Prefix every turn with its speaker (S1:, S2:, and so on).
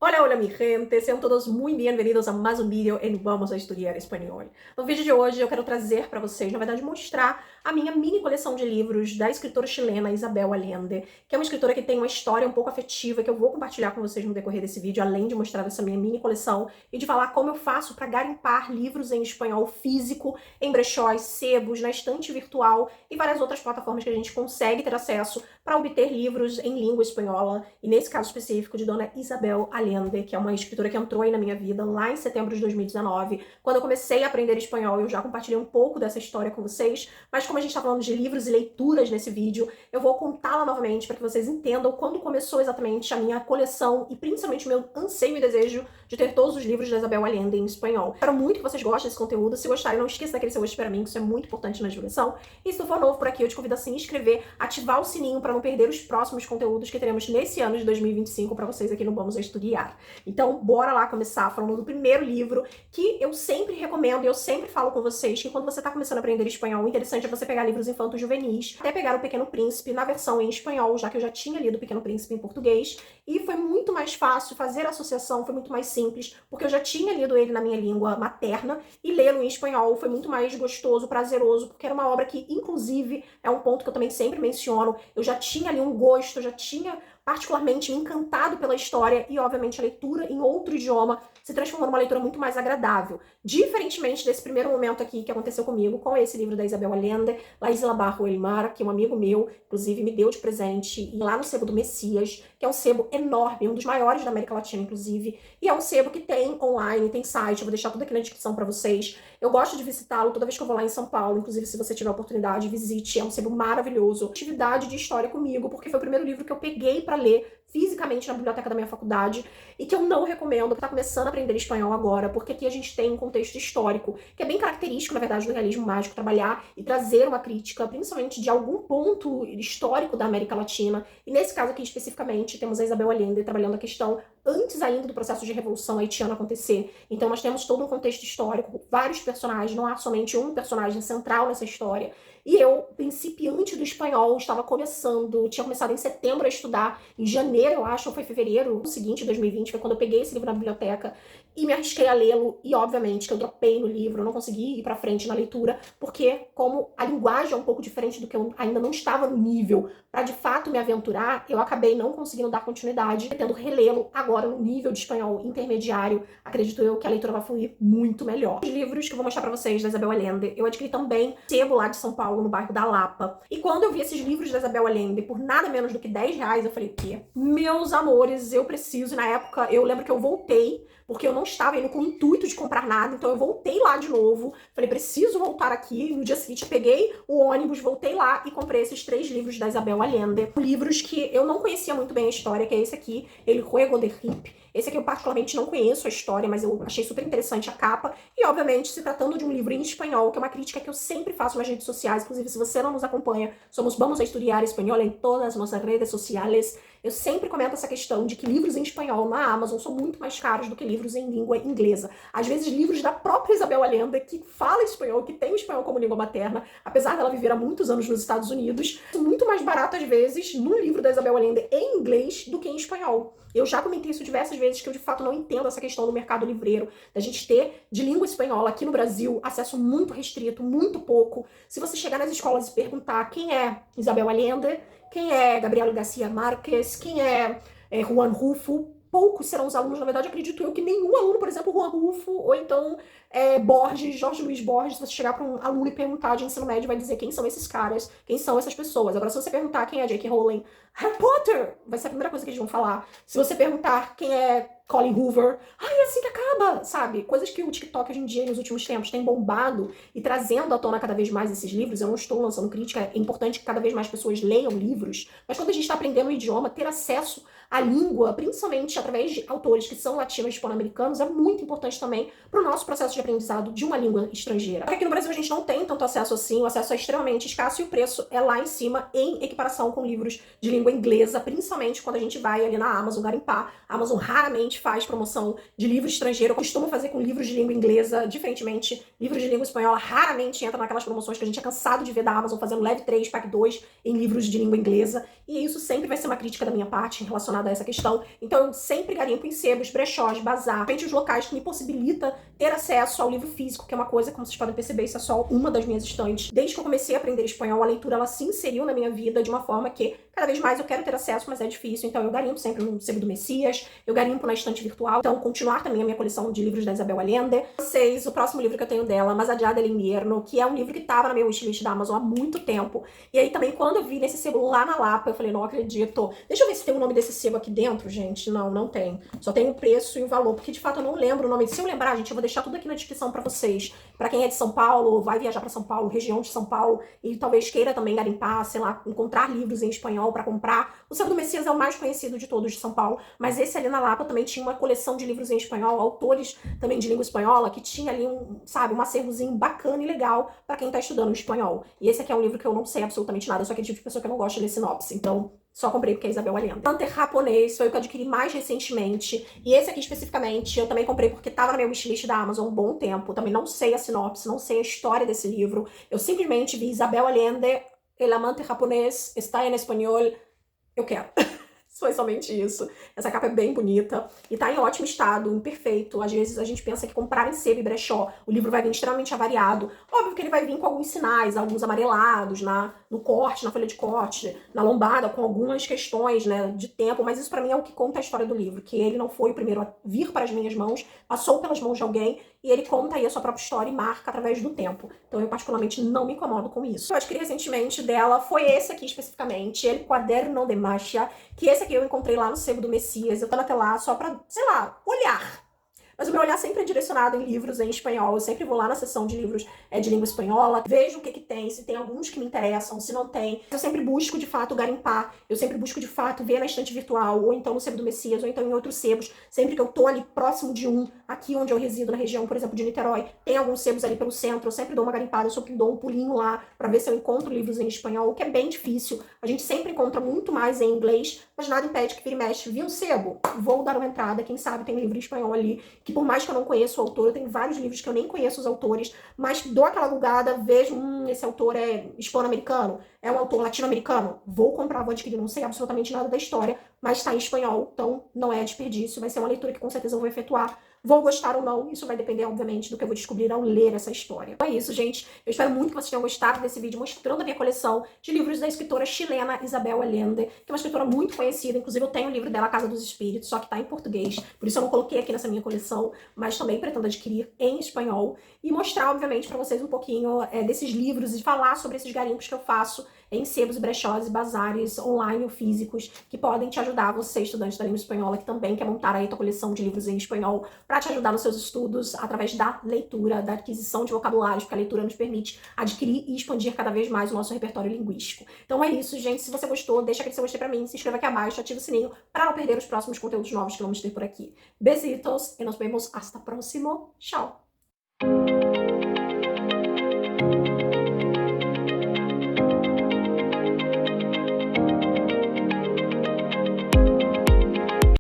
S1: Hola, hola mi gente, sejam todos muito bem-vindos a mais um vídeo em Vamos a Estudar Espanhol. No vídeo de hoje eu quero trazer para vocês, na verdade mostrar a minha mini coleção de livros da escritora chilena Isabel Allende, que é uma escritora que tem uma história um pouco afetiva que eu vou compartilhar com vocês no decorrer desse vídeo, além de mostrar essa minha mini coleção e de falar como eu faço para garimpar livros em espanhol físico, em brechós, sebos, na estante virtual e várias outras plataformas que a gente consegue ter acesso para obter livros em língua espanhola, e nesse caso específico de Dona Isabel Allende, que é uma escritora que entrou aí na minha vida lá em setembro de 2019. Quando eu comecei a aprender espanhol, eu já compartilhei um pouco dessa história com vocês, mas como a gente está falando de livros e leituras nesse vídeo, eu vou contá-la novamente para que vocês entendam quando começou exatamente a minha coleção e principalmente o meu anseio e desejo de ter todos os livros da Isabel Allende em espanhol. Espero muito que vocês gostem desse conteúdo. Se gostarem, não esqueça daquele seu gostei para mim, que isso é muito importante na divulgação. E se tu for novo por aqui, eu te convido a se inscrever, ativar o sininho para não perder os próximos conteúdos que teremos nesse ano de 2025 para vocês aqui no Vamos a Estudar. Então, bora lá começar falando do primeiro livro que eu sempre recomendo e eu sempre falo com vocês que quando você está começando a aprender espanhol, o interessante é você pegar livros infantos juvenis, até pegar O Pequeno Príncipe na versão em espanhol, já que eu já tinha lido O Pequeno Príncipe em português, e foi muito mais fácil fazer a associação, foi muito mais simples, porque eu já tinha lido ele na minha língua materna, e lê-lo em espanhol foi muito mais gostoso, prazeroso, porque era uma obra que, inclusive, é um ponto que eu também sempre menciono, eu já tinha ali um gosto, eu já tinha particularmente me encantado pela história e, obviamente, a leitura em outro idioma se transformou numa leitura muito mais agradável. Diferentemente desse primeiro momento aqui que aconteceu comigo com esse livro da Isabel Allende, La Isla Bajo el Mar, que um amigo meu, inclusive, me deu de presente, e lá no Sebo do Messias, que é um sebo enorme, um dos maiores da América Latina, inclusive, e é um sebo que tem online, tem site, eu vou deixar tudo aqui na descrição para vocês. Eu gosto de visitá-lo toda vez que eu vou lá em São Paulo, inclusive se você tiver a oportunidade, visite, é um sebo maravilhoso. Atividade de história comigo, porque foi o primeiro livro que eu peguei para ler fisicamente na biblioteca da minha faculdade e que eu não recomendo que tá começando a aprender espanhol agora, porque aqui a gente tem um contexto histórico que é bem característico, na verdade, do realismo mágico, trabalhar e trazer uma crítica, principalmente de algum ponto histórico da América Latina, e nesse caso aqui especificamente temos a Isabel Allende trabalhando a questão antes ainda do processo de revolução haitiana acontecer. Então nós temos todo um contexto histórico, vários personagens, não há somente um personagem central nessa história. E eu, principiante do espanhol, estava começando, tinha começado em setembro a estudar, em janeiro, eu acho, ou foi fevereiro, o seguinte, 2020, foi quando eu peguei esse livro na biblioteca e me arrisquei a lê-lo, e obviamente que eu dropei no livro, eu não consegui ir pra frente na leitura, porque como a linguagem é um pouco diferente do que eu ainda não estava no nível para de fato me aventurar, eu acabei não conseguindo dar continuidade, tendo relê-lo agora no nível de espanhol intermediário. Acredito eu que a leitura vai fluir muito melhor. Os livros que eu vou mostrar pra vocês da Isabel Allende, eu adquiri também sebo lá de São Paulo, no bairro da Lapa. E quando eu vi esses livros da Isabel Allende por nada menos do que R$ 10, eu falei, que meus amores, eu preciso. E na época, eu lembro que eu voltei, porque eu não estava indo com o intuito de comprar nada, então eu voltei lá de novo, falei, preciso voltar aqui. No dia seguinte, peguei o ônibus, voltei lá e comprei esses 3 livros da Isabel Allende. Livros que eu não conhecia muito bem a história, que é esse aqui, El Juego de Rip. Esse aqui eu particularmente não conheço a história, mas eu achei super interessante a capa. E, obviamente, se tratando de um livro em espanhol, que é uma crítica que eu sempre faço nas redes sociais, inclusive se você não nos acompanha, somos Vamos a Estudar Espanhol em todas as nossas redes sociais. Eu sempre comento essa questão de que livros em espanhol na Amazon são muito mais caros do que livros em língua inglesa. Às vezes, livros da própria Isabel Allende, que fala espanhol, que tem o espanhol como língua materna, apesar dela viver há muitos anos nos Estados Unidos, são muito mais baratos, às vezes, no livro da Isabel Allende em inglês do que em espanhol. Eu já comentei isso diversas vezes, que eu de fato não entendo essa questão do mercado livreiro, da gente ter de língua espanhola aqui no Brasil acesso muito restrito, muito pouco. Se você chegar nas escolas e perguntar quem é Isabel Allende, quem é Gabriel Garcia Marques, quem é Juan Rulfo, poucos serão os alunos. Na verdade, acredito eu que nenhum aluno, por exemplo, Juan Rulfo, ou então Borges, Jorge Luiz Borges, se você chegar para um aluno e perguntar de ensino médio, vai dizer quem são esses caras, quem são essas pessoas. Agora, se você perguntar quem é J.K. Rowling, Harry Potter, vai ser a primeira coisa que eles vão falar. Se você perguntar quem é Colin Hoover, é assim que acaba, sabe? Coisas que o TikTok hoje em dia, nos últimos tempos, tem bombado e trazendo à tona cada vez mais esses livros. Eu não estou lançando crítica, é importante que cada vez mais pessoas leiam livros, mas quando a gente está aprendendo o idioma, ter acesso à língua, principalmente através de autores que são latinos e hispano-americanos, é muito importante também para o nosso processo de aprendizado de uma língua estrangeira. Porque aqui no Brasil a gente não tem tanto acesso assim, o acesso é extremamente escasso e o preço é lá em cima em equiparação com livros de língua inglesa, principalmente quando a gente vai ali na Amazon garimpar. A Amazon raramente faz promoção de livro estrangeiro. Eu costumo fazer com livros de língua inglesa, diferentemente, livros de língua espanhola raramente entra naquelas promoções que a gente é cansado de ver da Amazon fazendo leve 3, pack 2 em livros de língua inglesa. E isso sempre vai ser uma crítica da minha parte relacionada a essa questão. Então eu sempre garimpo em sebos, brechós, bazar, frente os locais que me possibilita ter acesso ao livro físico, que é uma coisa, como vocês podem perceber, isso é só uma das minhas estantes. Desde que eu comecei a aprender espanhol, a leitura ela se inseriu na minha vida de uma forma que cada vez mais eu quero ter acesso, mas é difícil. Então eu garimpo sempre no sebo do Messias, eu garimpo na estante virtual. Então continuar também a minha coleção de livros da Isabel Allende. Vocês, o próximo livro que eu tenho dela, Más allá del invierno, que é um livro que estava na minha wishlist da Amazon há muito tempo. E aí também quando eu vi nesse sebo lá na Lapa, eu falei, não acredito. Deixa eu ver se tem o nome desse sebo aqui dentro, gente. Não, não tem. Só tem o preço e o valor, porque de fato eu não lembro o nome. Se eu lembrar, gente, eu vou deixar tudo aqui na descrição pra vocês. Pra quem é de São Paulo, vai viajar pra São Paulo, região de São Paulo, e talvez queira também garimpar, sei lá, encontrar livros em espanhol pra comprar. O Sebo do Messias é o mais conhecido de todos de São Paulo, mas esse ali na Lapa também tinha uma coleção de livros em espanhol, autores também de língua espanhola, que tinha ali um acervozinho bacana e legal pra quem tá estudando espanhol. E esse aqui é um livro que eu não sei absolutamente nada, eu sou aquele tipo de pessoa que eu não gosta de ler sinopse, então só comprei porque é Isabel Allende. Hunter japonês foi o que eu adquiri mais recentemente. E esse aqui especificamente eu também comprei porque tava na minha wishlist da Amazon há um bom tempo. Também não sei a sinopse, não sei a história desse livro. Eu simplesmente vi Isabel Allende, El amante japonês, está em espanhol. Eu quero. Foi somente isso. Essa capa é bem bonita e tá em ótimo estado, perfeito. Às vezes a gente pensa que comprar em sebo e brechó, o livro vai vir extremamente avariado. Óbvio que ele vai vir com alguns sinais, alguns amarelados no corte, na folha de corte, na lombada, com algumas questões, né, de tempo, mas isso pra mim é o que conta a história do livro, que ele não foi o primeiro a vir para as minhas mãos, passou pelas mãos de alguém e ele conta aí a sua própria história e marca através do tempo. Então eu particularmente não me incomodo com isso. Eu adquiri recentemente dela, foi esse aqui especificamente, El Quaderno de Magia, que esse aqui eu encontrei lá no Sebo do Messias. Eu tô até lá só pra, sei lá, olhar. Mas o meu olhar sempre é direcionado em livros em espanhol. Eu sempre vou lá na seção de livros de língua espanhola, vejo o que tem, se tem alguns que me interessam, se não tem. Eu sempre busco, de fato, garimpar. Eu sempre busco, de fato, ver na estante virtual, ou então no Sebo do Messias, ou então em outros sebos. Sempre que eu tô ali próximo de um, aqui onde eu resido, na região, por exemplo, de Niterói, tem alguns sebos ali pelo centro, eu sempre dou uma garimpada, eu sempre dou um pulinho lá pra ver se eu encontro livros em espanhol, o que é bem difícil. A gente sempre encontra muito mais em inglês, mas nada impede que vire e mexe. Vi um sebo? Vou dar uma entrada, quem sabe tem livro em espanhol ali, que por mais que eu não conheça o autor, eu tenho vários livros que eu nem conheço os autores, mas dou aquela bugada, vejo, esse autor é hispano-americano, é um autor latino-americano, vou comprar, vou adquirir, não sei absolutamente nada da história, mas está em espanhol, então não é desperdício, vai ser uma leitura que com certeza eu vou efetuar. Vou gostar ou não, isso vai depender, obviamente, do que eu vou descobrir ao ler essa história. Então é isso, gente. Eu espero muito que vocês tenham gostado desse vídeo mostrando a minha coleção de livros da escritora chilena Isabel Allende, que é uma escritora muito conhecida. Inclusive, eu tenho o livro dela, A Casa dos Espíritos, só que tá em português. Por isso eu não coloquei aqui nessa minha coleção, mas também pretendo adquirir em espanhol. E mostrar, obviamente, pra vocês um pouquinho desses livros e falar sobre esses garimpos que eu faço em sebos, brechós e bazares online ou físicos que podem te ajudar, você, estudante da língua espanhola, que também quer montar aí a tua coleção de livros em espanhol para te ajudar nos seus estudos através da leitura, da aquisição de vocabulários, porque a leitura nos permite adquirir e expandir cada vez mais o nosso repertório linguístico. Então é isso, gente. Se você gostou, deixa aquele seu gostei pra mim, se inscreva aqui abaixo, ativa o sininho para não perder os próximos conteúdos novos que vamos ter por aqui. Besitos e nos vemos hasta próximo. Tchau!